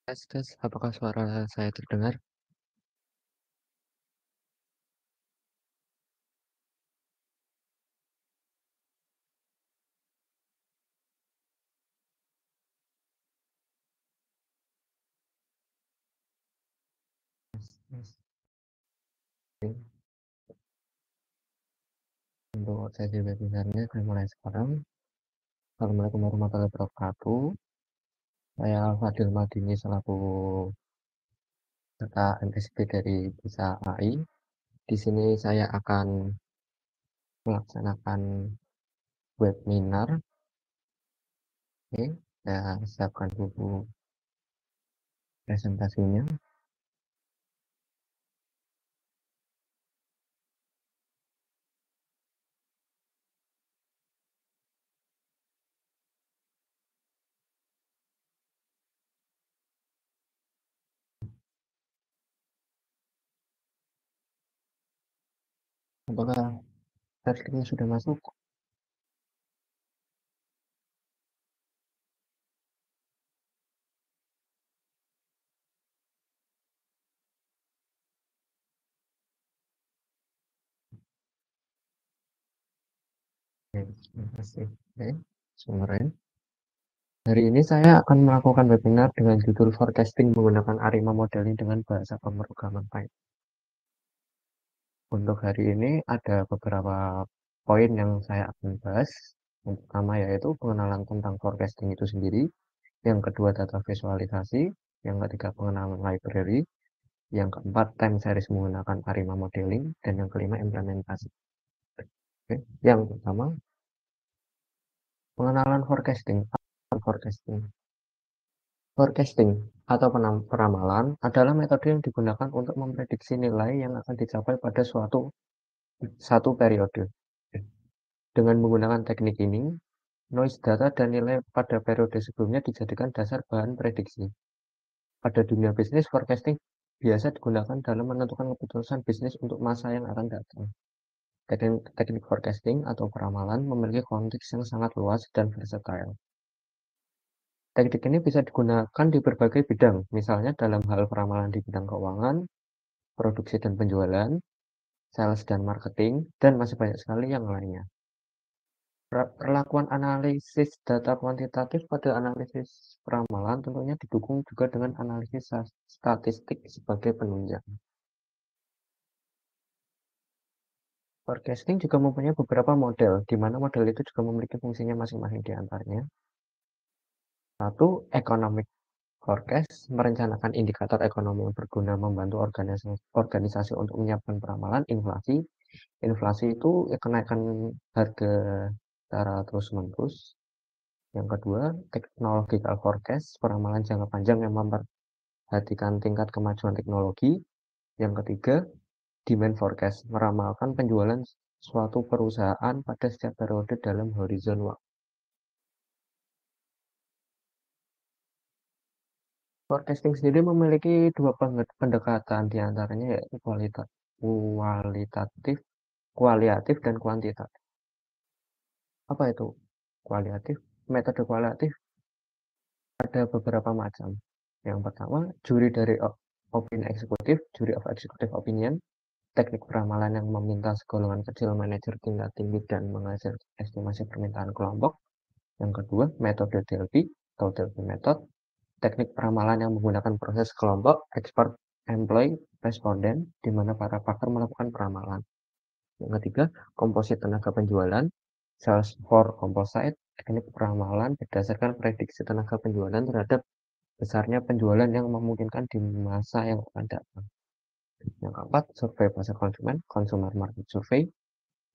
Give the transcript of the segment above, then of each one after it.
Tes tes, apakah suara saya terdengar? Tes, tes. Untuk sesi webinarnya akan mulai sekarang. Assalamualaikum warahmatullahi wabarakatuh. Saya Fadil Madini selaku peserta MSP dari Bisa AI. Di sini saya akan melaksanakan webinar. Oke, saya siapkan buku presentasinya. Apakah slide-nya sudah masuk? Oke, terima kasih. Oke, sumberin. Hari ini saya akan melakukan webinar dengan judul Forecasting menggunakan ARIMA Modeling dengan bahasa pemrograman Python. Untuk hari ini ada beberapa poin yang saya akan bahas. Yang pertama yaitu pengenalan tentang forecasting itu sendiri. Yang kedua data visualisasi. Yang ketiga pengenalan library. Yang keempat time series menggunakan ARIMA Modeling. Dan yang kelima implementasi. Oke. Yang pertama pengenalan forecasting. Forecasting. Forecasting atau peramalan adalah metode yang digunakan untuk memprediksi nilai yang akan dicapai pada satu periode. Dengan menggunakan teknik ini, noise data dan nilai pada periode sebelumnya dijadikan dasar bahan prediksi. Pada dunia bisnis, forecasting biasa digunakan dalam menentukan keputusan bisnis untuk masa yang akan datang. Teknik forecasting atau peramalan memiliki konteks yang sangat luas dan versatile. Teknik ini bisa digunakan di berbagai bidang, misalnya dalam hal peramalan di bidang keuangan, produksi dan penjualan, sales dan marketing, dan masih banyak sekali yang lainnya. Perlakuan analisis data kuantitatif pada analisis peramalan tentunya didukung juga dengan analisis statistik sebagai penunjang. Forecasting juga mempunyai beberapa model, di mana model itu juga memiliki fungsinya masing-masing di antaranya. Satu, economic forecast merencanakan indikator ekonomi yang berguna membantu organisasi untuk menyiapkan peramalan inflasi. Inflasi itu kenaikan harga secara terus-menerus. Yang kedua, technological forecast, peramalan jangka panjang yang memperhatikan tingkat kemajuan teknologi. Yang ketiga, demand forecast, meramalkan penjualan suatu perusahaan pada setiap periode dalam horizon waktu. Forecasting sendiri memiliki dua pendekatan, diantaranya yaitu kualitatif, kualitatif dan kuantitatif. Apa itu kualitatif? Metode kualitatif ada beberapa macam. Yang pertama, juri dari opini eksekutif, jury of executive opinion, teknik peramalan yang meminta segolongan kecil manajer tingkat tinggi dan menghasilkan estimasi permintaan kelompok. Yang kedua, metode Delphi atau Delphi Method, teknik peramalan yang menggunakan proses kelompok, expert, employee, responden, di mana para pakar melakukan peramalan. Yang ketiga, komposit tenaga penjualan, sales for composite, teknik peramalan berdasarkan prediksi tenaga penjualan terhadap besarnya penjualan yang memungkinkan di masa yang akan datang. Yang keempat, survei pasar konsumen, consumer market survey,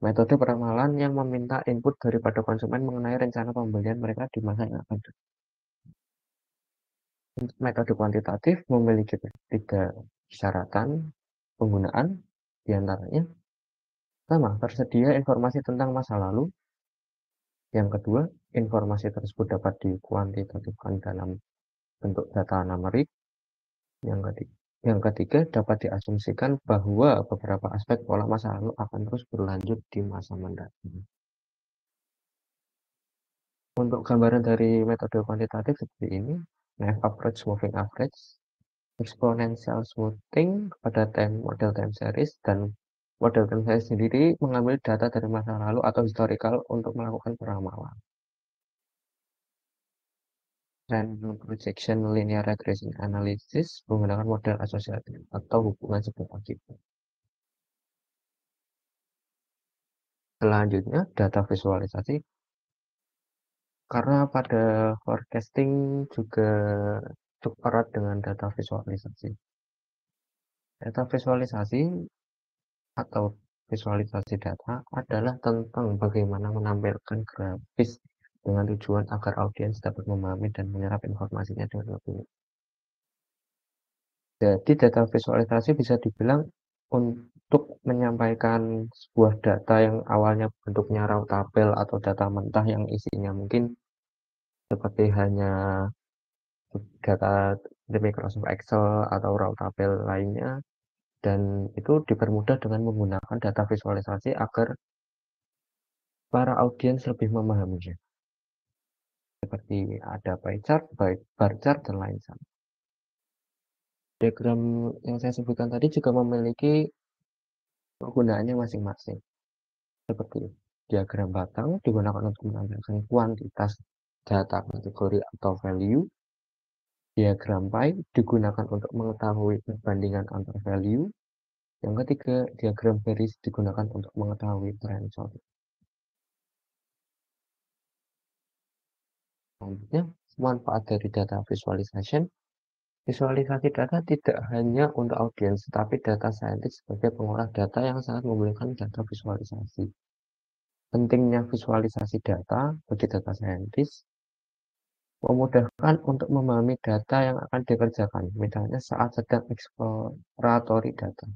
metode peramalan yang meminta input daripada konsumen mengenai rencana pembelian mereka di masa yang akan datang. Untuk metode kuantitatif memiliki tiga syaratan penggunaan, diantaranya pertama, tersedia informasi tentang masa lalu. Yang kedua, informasi tersebut dapat dikuantitatifkan dalam bentuk data numerik. Yang ketiga, dapat diasumsikan bahwa beberapa aspek pola masa lalu akan terus berlanjut di masa mendatang. Untuk gambaran dari metode kuantitatif seperti ini, Naive approach, moving average, exponential smoothing pada model time series, dan model time series sendiri mengambil data dari masa lalu atau historical untuk melakukan peramalan. Random projection linear regression analysis menggunakan model asosiatif atau hubungan sebab akibat. Selanjutnya, data visualisasi. Karena pada forecasting juga cukup erat dengan data visualisasi. Data visualisasi atau visualisasi data adalah tentang bagaimana menampilkan grafis dengan tujuan agar audiens dapat memahami dan menyerap informasinya dengan lebih. Jadi data visualisasi bisa dibilang untuk menyampaikan sebuah data yang awalnya bentuknya raw tabel atau data mentah yang isinya mungkin seperti hanya data di Microsoft Excel atau raw tabel lainnya, dan itu dipermudah dengan menggunakan data visualisasi agar para audiens lebih memahaminya. Seperti ada pie chart, bar chart, dan lain sebagainya. Diagram yang saya sebutkan tadi juga memiliki penggunaannya masing-masing. Seperti diagram batang digunakan untuk menampilkan kuantitas data kategori atau value. Diagram pie digunakan untuk mengetahui perbandingan antar value. Yang ketiga, diagram baris digunakan untuk mengetahui threshold. Selanjutnya, manfaat dari data visualization. Visualisasi data tidak hanya untuk audiens, tetapi data scientist sebagai pengolah data yang sangat membutuhkan data visualisasi. Pentingnya visualisasi data bagi data scientist memudahkan untuk memahami data yang akan dikerjakan, misalnya saat sedang eksploratory data.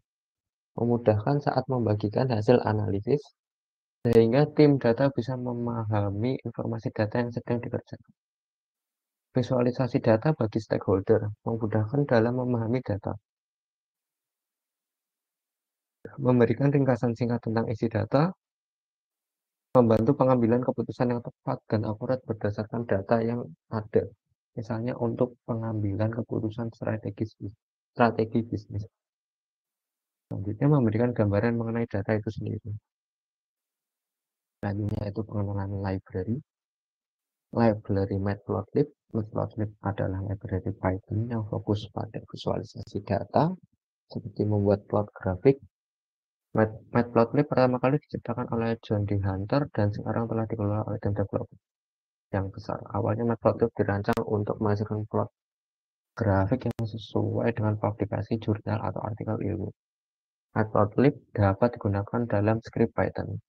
Memudahkan saat membagikan hasil analisis, sehingga tim data bisa memahami informasi data yang sedang dikerjakan. Visualisasi data bagi stakeholder memudahkan dalam memahami data, memberikan ringkasan singkat tentang isi data, membantu pengambilan keputusan yang tepat dan akurat berdasarkan data yang ada. Misalnya untuk pengambilan keputusan strategi bisnis. Selanjutnya memberikan gambaran mengenai data itu sendiri. Selanjutnya itu pengenalan library. Library Matplotlib. Matplotlib adalah library Python yang fokus pada visualisasi data, seperti membuat plot grafik. Matplotlib pertama kali diciptakan oleh John D. Hunter dan sekarang telah dikelola oleh tim developer yang besar. Awalnya Matplotlib dirancang untuk menghasilkan plot grafik yang sesuai dengan publikasi jurnal atau artikel ilmu. Matplotlib dapat digunakan dalam skrip Python,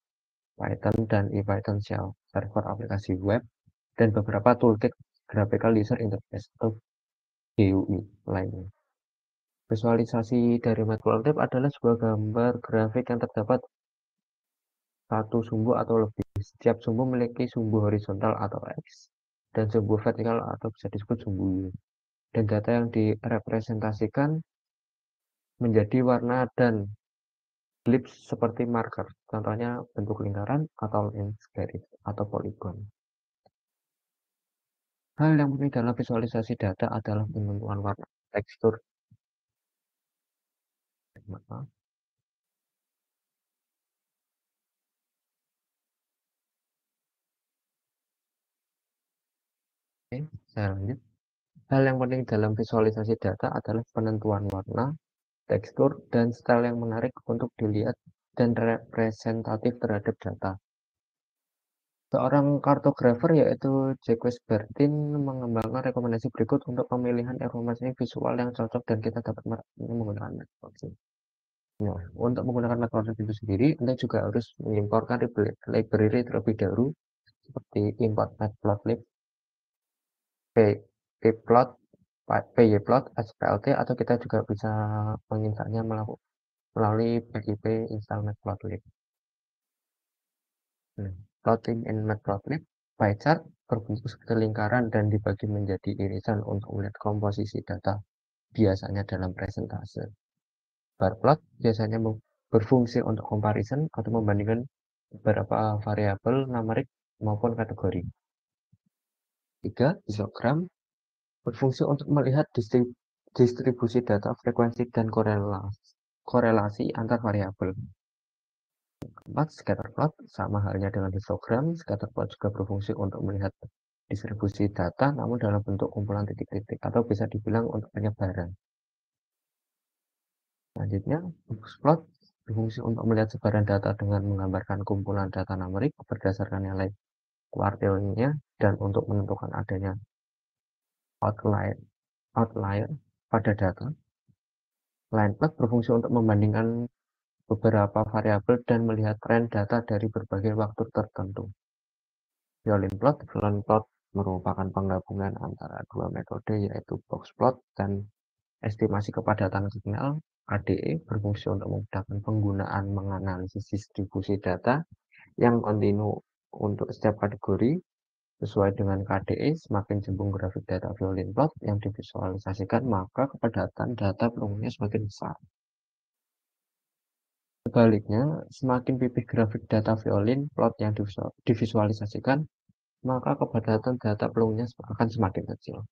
dan ePython Shell, server aplikasi web, dan beberapa toolkit Graphical User Interface atau GUI lainnya. Visualisasi dari Matplotlib adalah sebuah gambar grafik yang terdapat satu sumbu atau lebih. Setiap sumbu memiliki sumbu horizontal atau X dan sumbu vertikal atau bisa disebut sumbu Y. Dan data yang direpresentasikan menjadi warna dan ellipse seperti marker. Contohnya bentuk lingkaran atau lens garis atau poligon. Hal yang penting dalam visualisasi data adalah penentuan warna, tekstur, Oke, saya lanjut. Hal yang penting dalam visualisasi data adalah penentuan warna, tekstur, dan style yang menarik untuk dilihat dan representatif terhadap data. Seorang kartografer yaitu Jacques Bertin mengembangkan rekomendasi berikut untuk pemilihan informasi visual yang cocok dan kita dapat menggunakan metode. Nah, untuk menggunakan metode itu sendiri, Anda juga harus mengimporkan library terlebih dahulu seperti import matplotlib, pplot, pyplot, splt, atau kita juga bisa menginstalnya melalui pip install matplotlib. Nah, plotting in matplotlib, pie chart berbentuk seperti lingkaran dan dibagi menjadi irisan untuk melihat komposisi data, biasanya dalam presentase. Bar plot biasanya berfungsi untuk comparison atau membandingkan beberapa variabel numerik maupun kategori. 3. Histogram Berfungsi untuk melihat distribusi data, frekuensi, dan korelasi antar variabel. Keempat, scatterplot sama halnya dengan histogram. Scatterplot juga berfungsi untuk melihat distribusi data namun dalam bentuk kumpulan titik-titik atau bisa dibilang untuk penyebaran. Selanjutnya, box plot berfungsi untuk melihat sebaran data dengan menggambarkan kumpulan data numerik berdasarkan nilai kuartilnya dan untuk menentukan adanya outlier, outlier pada data. Line plot berfungsi untuk membandingkan beberapa variabel dan melihat tren data dari berbagai waktu tertentu. Violin plot merupakan penggabungan antara dua metode yaitu box plot dan estimasi kepadatan signal. KDE berfungsi untuk memudahkan penggunaan menganalisis distribusi data yang kontinu untuk setiap kategori. Sesuai dengan KDE, semakin jembung grafik data violin plot yang divisualisasikan, maka kepadatan data perlunya semakin besar. Sebaliknya, semakin pipih grafik data violin plot yang divisualisasikan, maka kepadatan data perlunya akan semakin kecil.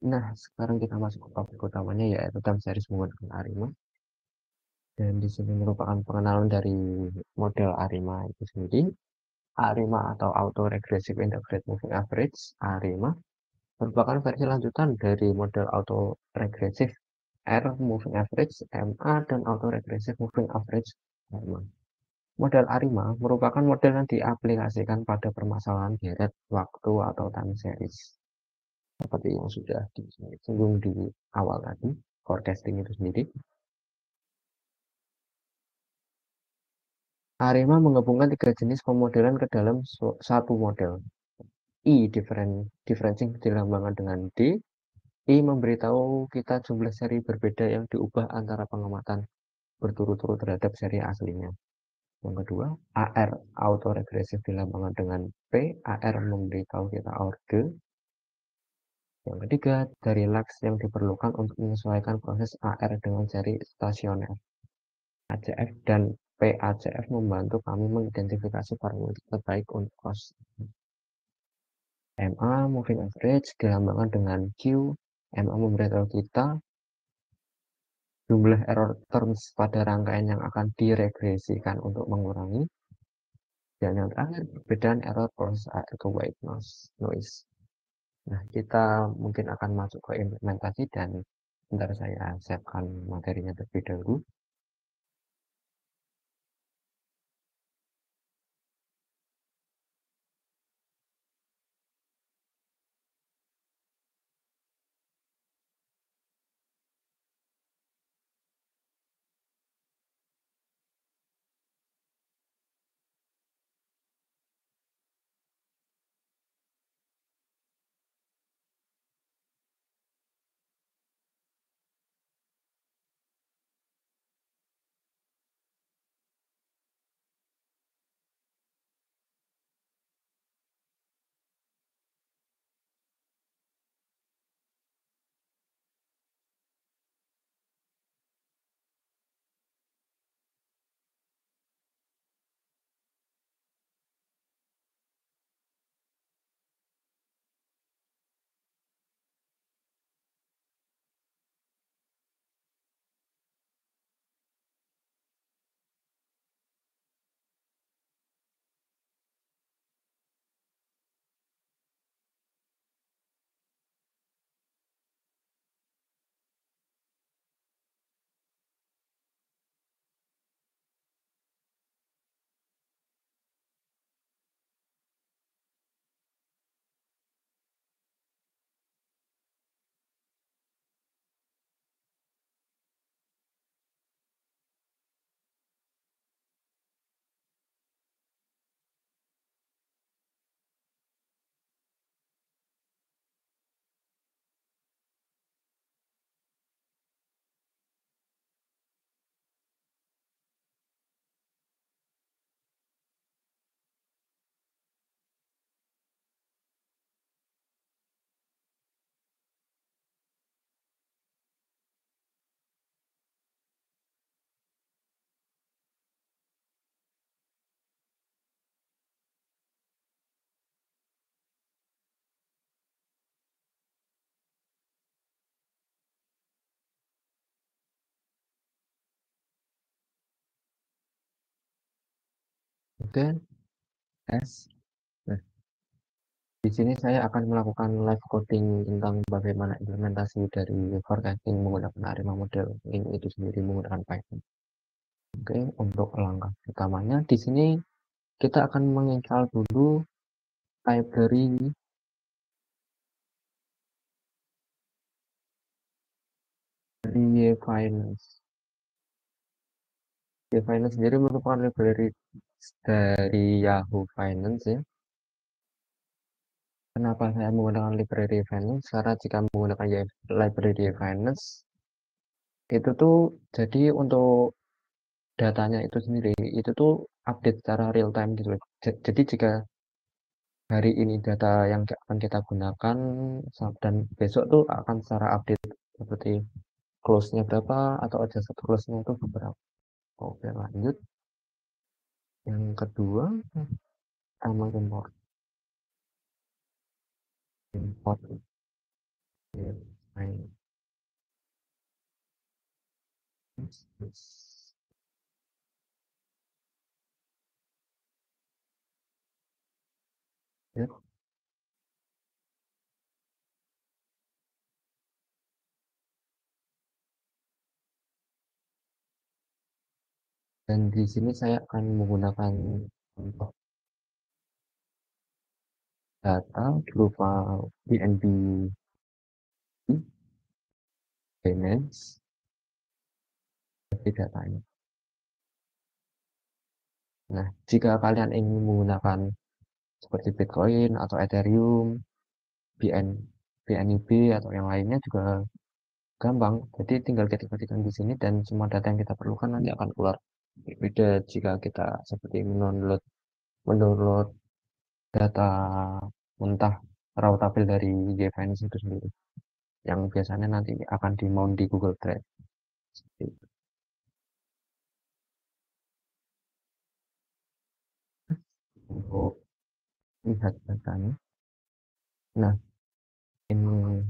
Nah, sekarang kita masuk ke topik utamanya yaitu time series menggunakan ARIMA. Dan di sini merupakan pengenalan dari model ARIMA itu sendiri. ARIMA atau Auto Regressive Integrated Moving Average, ARIMA, merupakan versi lanjutan dari model Auto Regressive R Moving Average, MA, dan Auto Regressive Moving Average, MA. Model ARIMA merupakan model yang diaplikasikan pada permasalahan deret waktu atau time series. Seperti yang sudah disinggung di awal tadi, forecasting itu sendiri. ARIMA menggabungkan tiga jenis pemodelan ke dalam satu model. Differencing dilambangkan dengan D. I memberitahu kita jumlah seri berbeda yang diubah antara pengamatan berturut-turut terhadap seri aslinya. Yang kedua, AR autoregresif dilambangkan dengan P. AR memberitahu kita orde. Yang ketiga, dari lax yang diperlukan untuk menyesuaikan proses AR dengan seri stasioner. ACF dan PACF membantu kami mengidentifikasi parameter terbaik untuk cost. MA moving average dilambangkan dengan Q. MA memberitahu kita jumlah error terms pada rangkaian yang akan diregresikan untuk mengurangi. Dan yang terakhir, perbedaan error proses AR ke white noise. Nah, kita mungkin akan masuk ke implementasi dan bentar saya siapkan materinya terlebih dahulu. Oke, tes. Nah, di sini saya akan melakukan live coding tentang bagaimana implementasi dari forecasting menggunakan ARIMA model itu sendiri menggunakan Python. Oke, untuk langkah pertamanya di sini kita akan menginstal dulu library dari Finance. Finance sendiri merupakan library dari Yahoo Finance ya. Kenapa saya menggunakan library Finance? Karena jika menggunakan library Finance itu tuh jadi untuk datanya itu sendiri itu tuh update secara real time gitu loh. Jadi jika hari ini data yang akan kita gunakan dan besok tuh akan secara update seperti close-nya berapa atau adjusted close-nya itu berapa. Oke, lanjut. Yang kedua, sama import. Import. Ya, dan di sini saya akan menggunakan untuk data berupa BNB Binance sebagai datanya. Nah, jika kalian ingin menggunakan seperti Bitcoin atau Ethereum, BN, BNB atau yang lainnya juga gampang. Jadi tinggal kita ketikkan di sini dan semua data yang kita perlukan nanti akan keluar. Berbeda jika kita seperti mendownload data mentah raw tabel dari Finance itu sendiri, yang biasanya nanti akan di mount di Google Drive. Seperti itu. Untuk lihat datanya. Nah, ini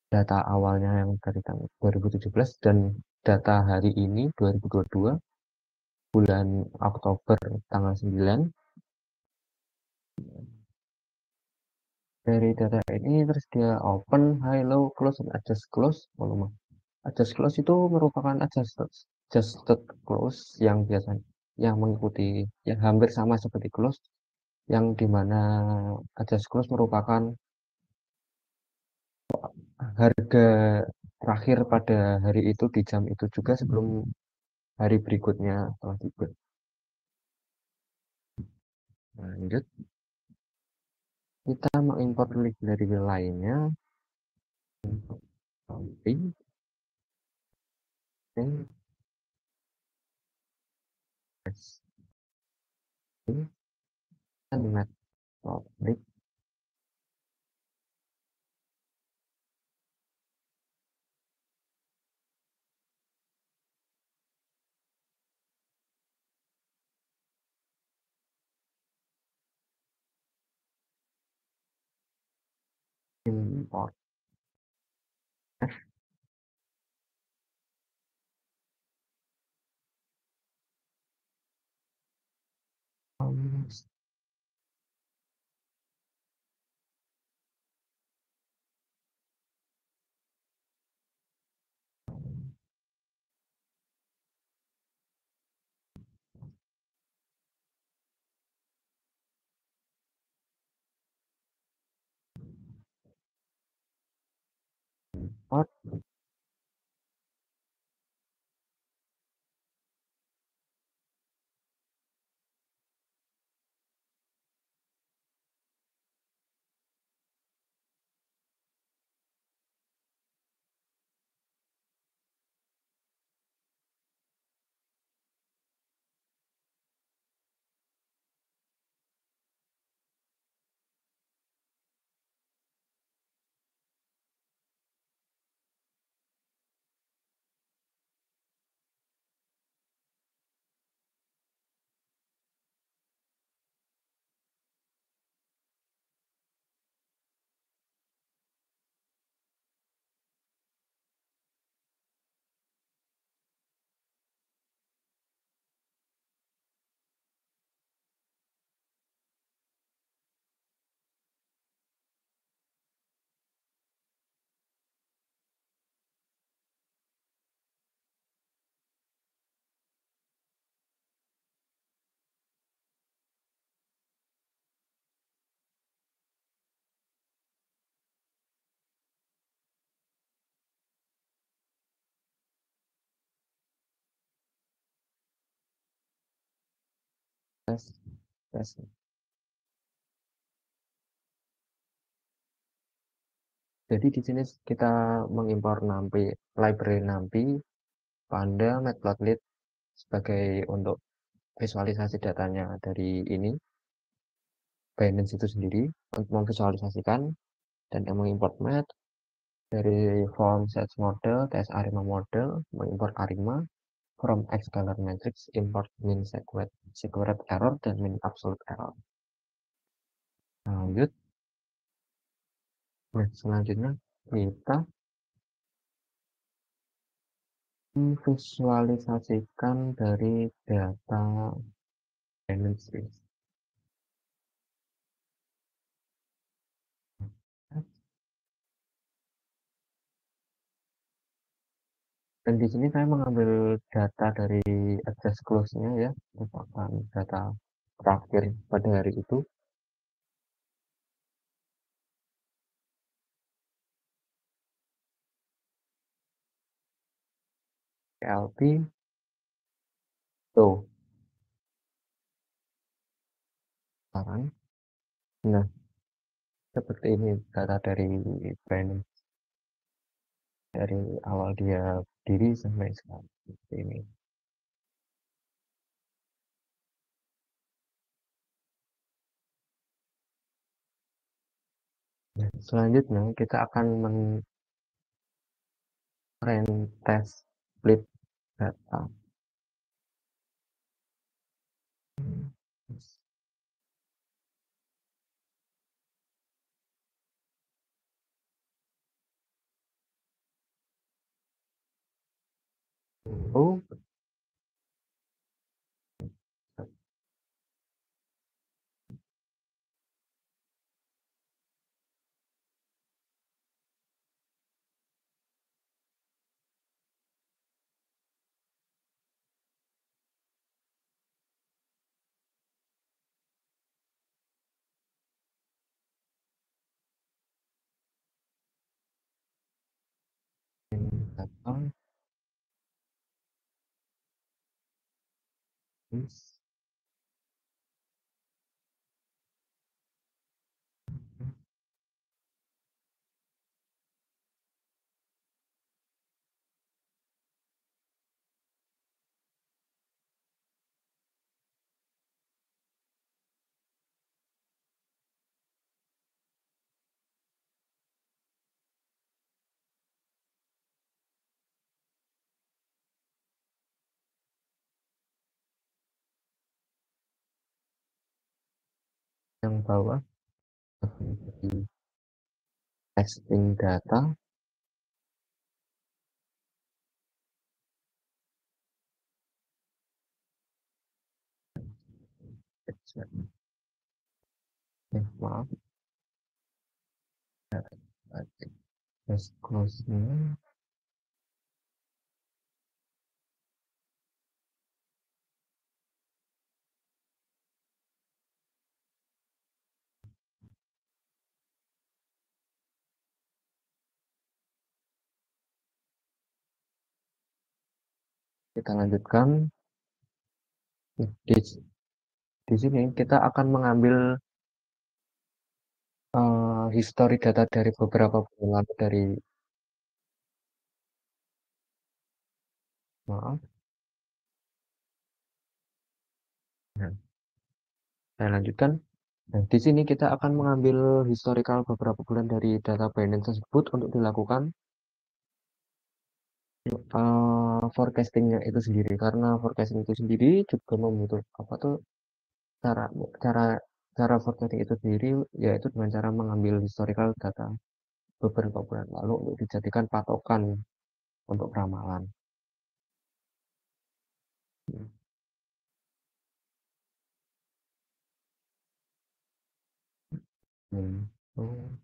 data awalnya yang dari tahun 2017 dan data hari ini 2022 bulan Oktober tanggal 9. Dari data ini terus dia open, high, low, close, dan adjust close volume. Adjust close itu merupakan adjusted close yang biasanya yang mengikuti yang hampir sama seperti close, yang dimana adjust close merupakan harga terakhir pada hari itu di jam itu juga sebelum hari berikutnya telah tiba. Lanjut, kita mengimport list dari lainnya untuk samping dan met public import. Um, import, tes, tes. Jadi di sini kita mengimpor NumPy, library NumPy, Panda, Matplotlib sebagai untuk visualisasi datanya dari ini, Binance itu sendiri, untuk memvisualisasikan dan yang mengimport Mat dari form sets model, ts arima model, mengimport arima, from xcolor matrix, import min squared error, dan min absolute error. Nah, lanjut. Nah, selanjutnya kita memvisualisasikan dari data Binance. Dan di sini saya mengambil data dari address close-nya ya, merupakan data terakhir pada hari itu. LP tuh sekarang. Nah, seperti ini data dari Binance dari awal dia berdiri sampai sekarang. Seperti ini. Nah, selanjutnya kita akan test split data. Oh, data is yang bawah di testing data. Maaf, test close-nya. Kita lanjutkan. Di, di sini kita akan mengambil history data dari beberapa bulan lalu dari, maaf. Nah, saya lanjutkan. Nah, di sini kita akan mengambil historical beberapa bulan dari data Binance tersebut untuk dilakukan forecastingnya itu sendiri. Karena forecasting itu sendiri juga membutuhkan apa tuh cara cara cara forecasting itu sendiri yaitu dengan cara mengambil historical data beberapa bulan lalu untuk dijadikan patokan untuk ramalan. Hmm. Oh,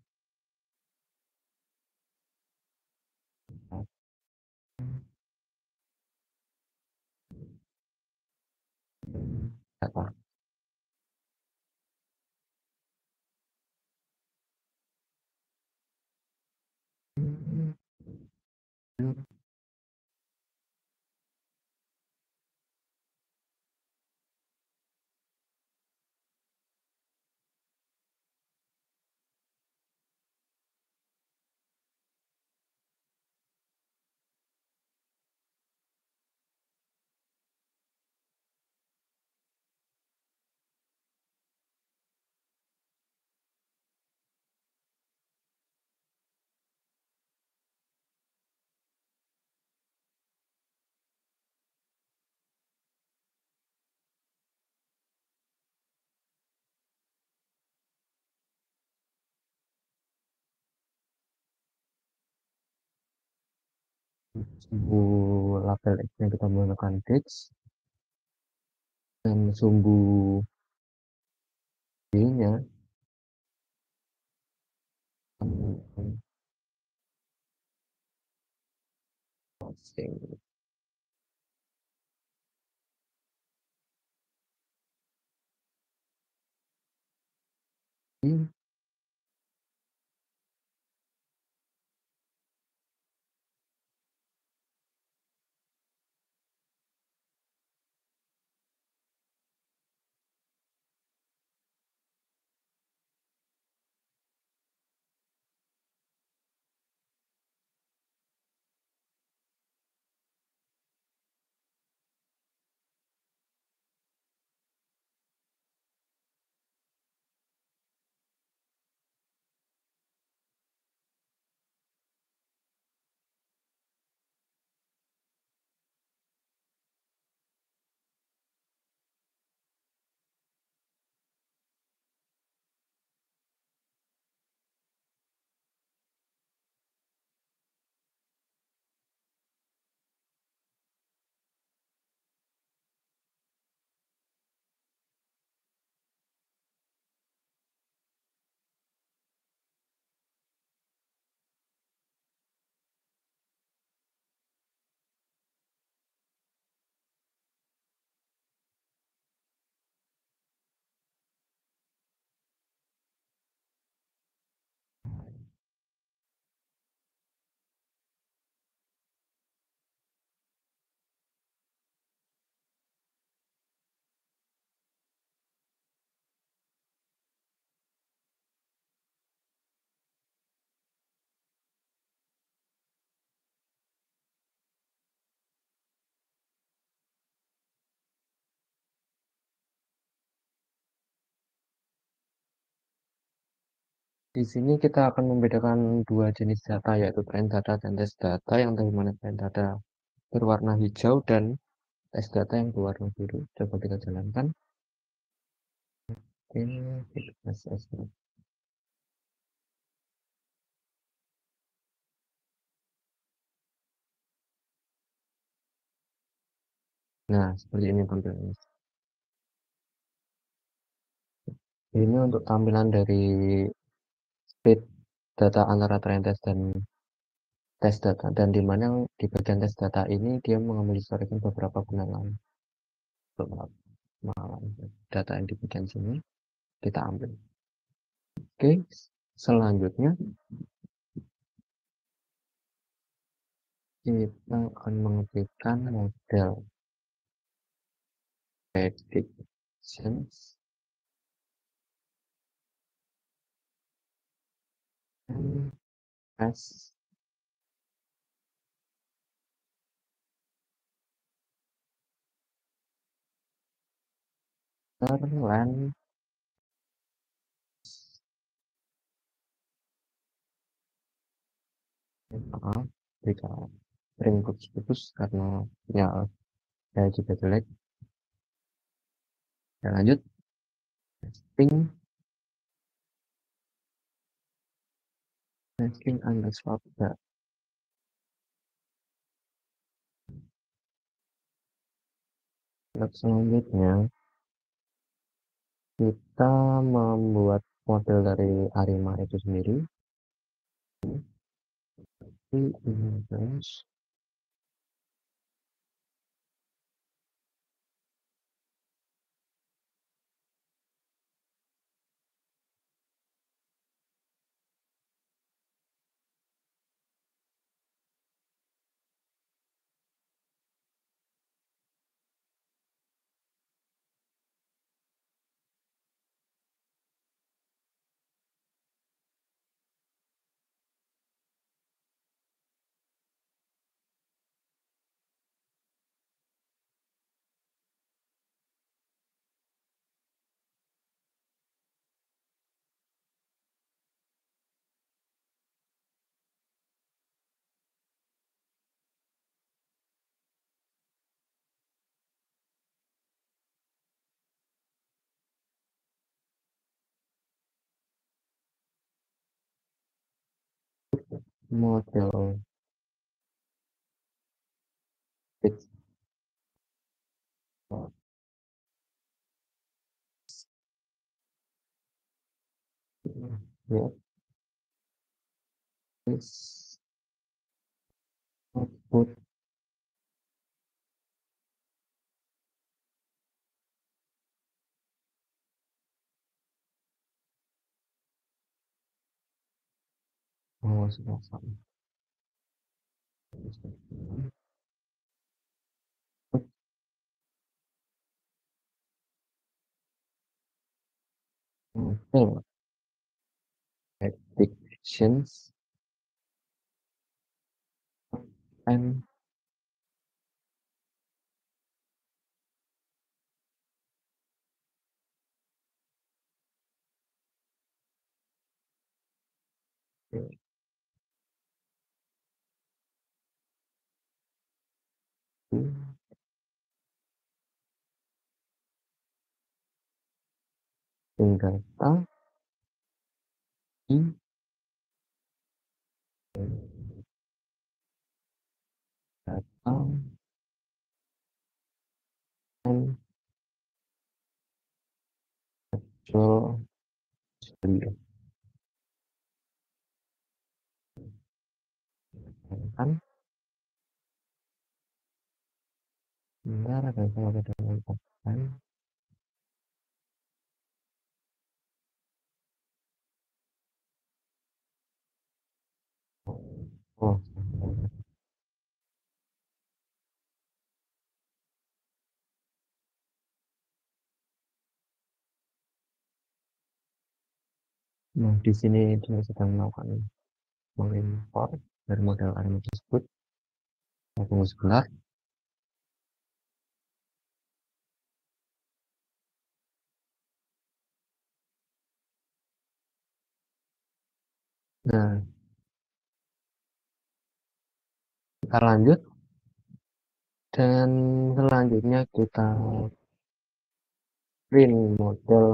data. Sumbu label X yang kita menggunakan Dex dan sumbu B-nya masing. Di sini kita akan membedakan dua jenis data, yaitu train data dan test data, yang dari mana train data berwarna hijau dan test data yang berwarna biru. Coba kita jalankan. Ini assessment. Nah, seperti ini tampilannya. Ini untuk tampilan dari speed data antara train test dan test data, dan di mana di bagian test data ini dia mengambil historikan beberapa penilaian data yang di bagian sini kita ambil. Oke, selanjutnya kita akan mengetikkan model predictions as land maaf jika ring putus karena ya saya juga jelek. Ya, lanjut string underscore data. Selanjutnya kita membuat model dari Arima itu sendiri. Ini terus model It's yeah, it's good. Oh, sudah sama. Think addictions and tinggal i datang and jual beli kan benar ada kalau dengan kan oh nah di sini dia sedang melakukan mengimpor dari model anime tersebut maupun gelar. Nah, kita lanjut dan selanjutnya kita print model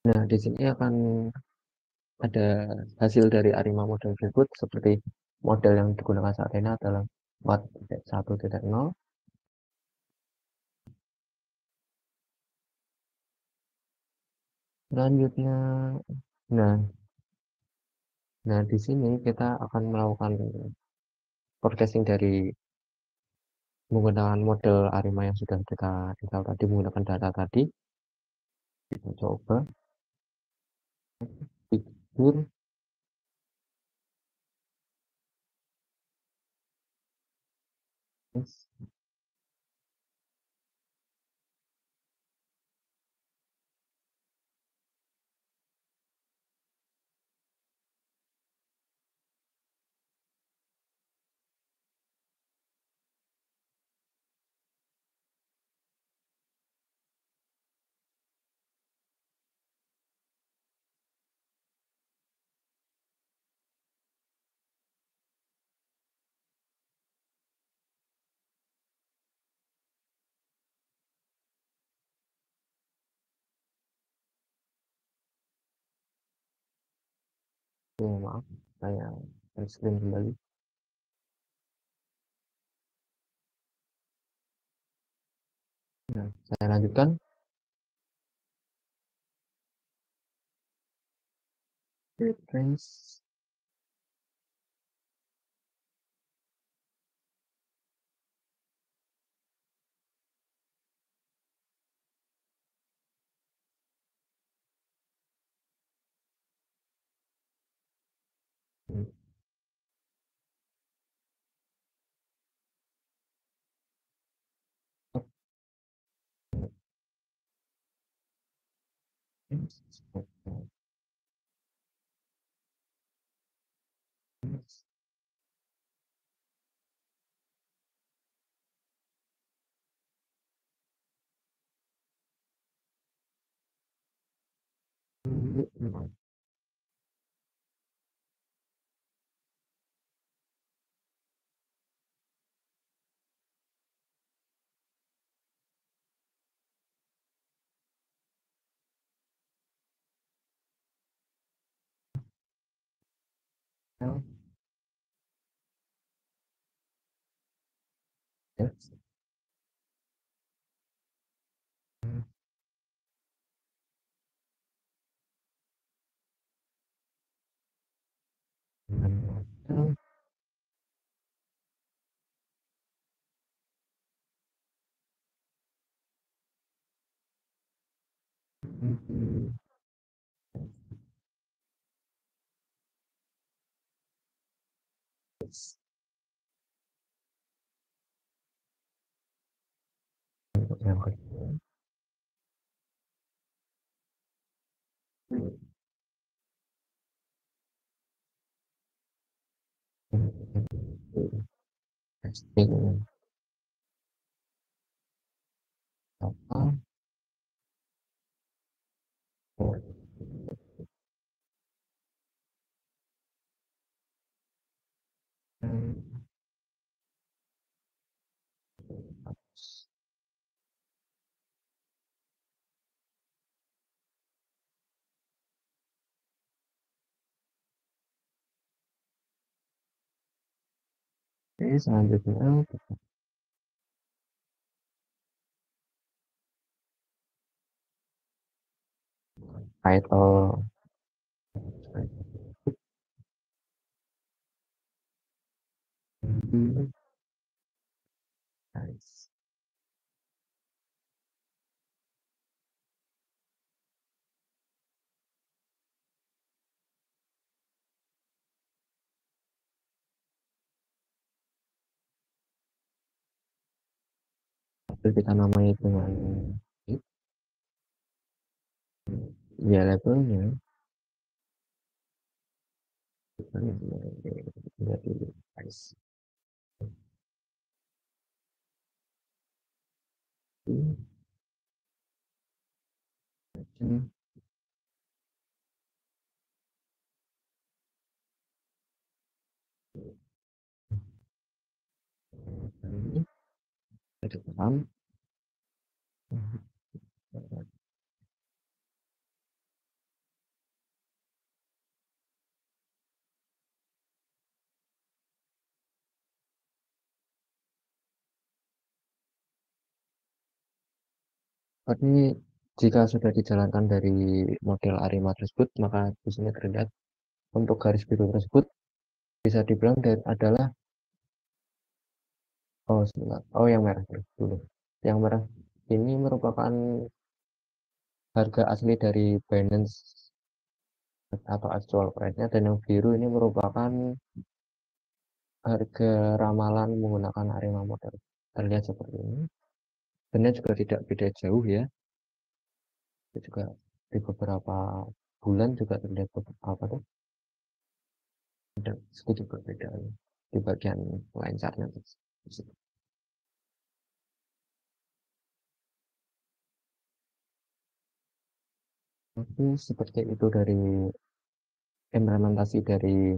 nah di sini akan ada hasil dari ARIMA model berikut seperti model yang digunakan saat ini adalah 4.1.0. Selanjutnya, nah, nah di sini kita akan melakukan forecasting dari menggunakan model ARIMA yang sudah kita tahu tadi menggunakan data tadi. Kita coba figur. Oh, maaf, saya screen kembali. Nah, saya lanjutkan. Reference. Ya, ya. Yang kedua, testing apa? Oke, selanjutnya title. Nice. Lalu kita namai dengan ya labelnya. Jadi nice. Ini ada paham. Tapi jika sudah dijalankan dari model ARIMA tersebut, maka di sini terlihat untuk garis biru tersebut bisa dibilang adalah oh sebentar. Oh yang merah dulu. Yang merah ini merupakan harga asli dari Binance atau actual price-nya dan yang biru ini merupakan harga ramalan menggunakan ARIMA model. Terlihat seperti ini. Sebenarnya juga tidak beda jauh ya. Itu juga di beberapa bulan juga terlihat apa tuh ada sedikit perbedaan di bagian line chart-nya. Tapi seperti itu dari implementasi dari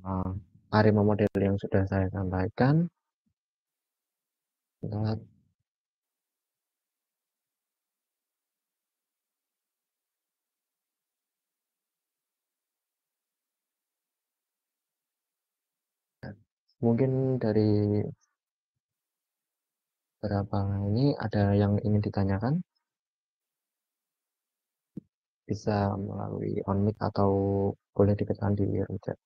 uh, ARIMA model yang sudah saya sampaikan. Kita mungkin dari beberapa ini ada yang ingin ditanyakan, bisa melalui on mic atau boleh diketikkan di room chat.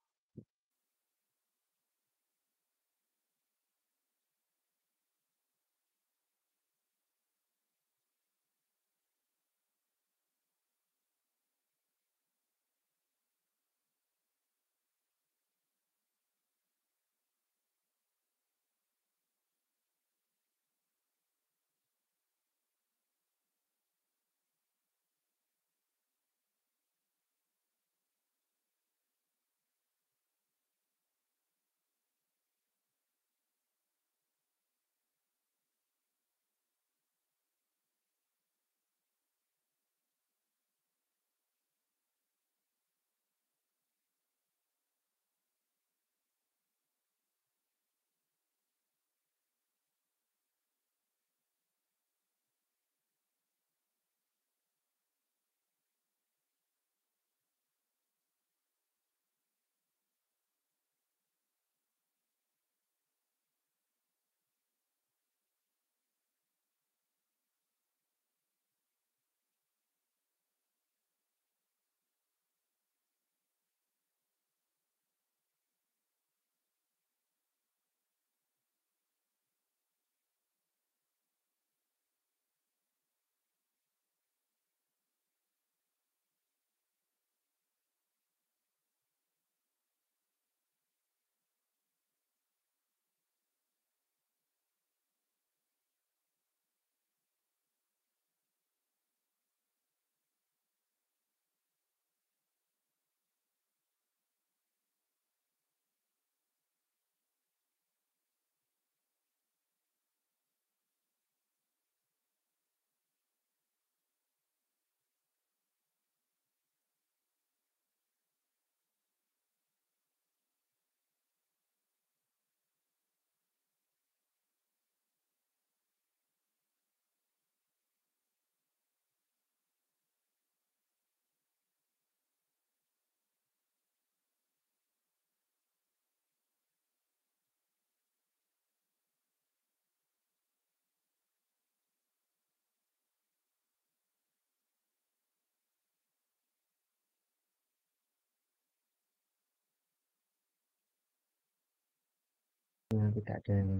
sepertinya tidak ada yang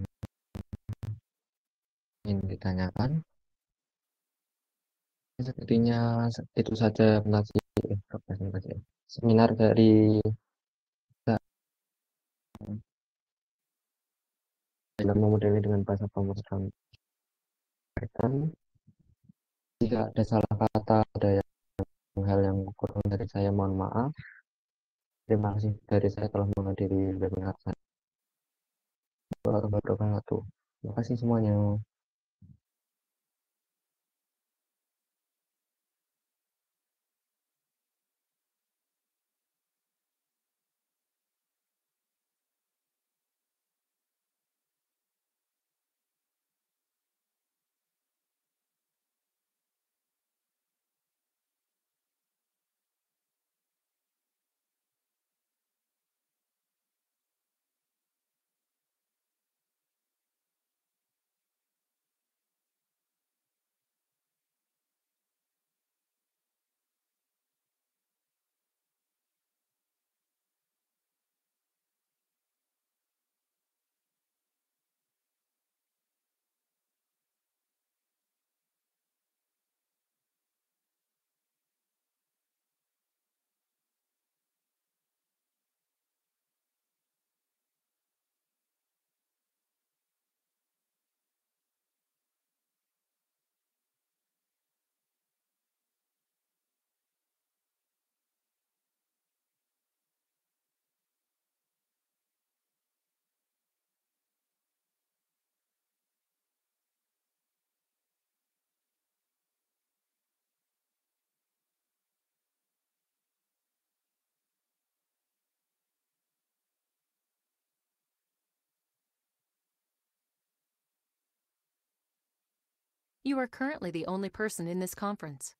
ingin ditanyakan. Sepertinya itu saja presentasi seminar dari dalam memodeli dengan bahasa pemrograman Python. Jika ada salah kata, ada hal yang kurang dari saya, mohon maaf. Terima kasih dari saya telah menghadiri webinar saya. Warahmatullahi wabarakatuh. Terima kasih semuanya. You are currently the only person in this conference.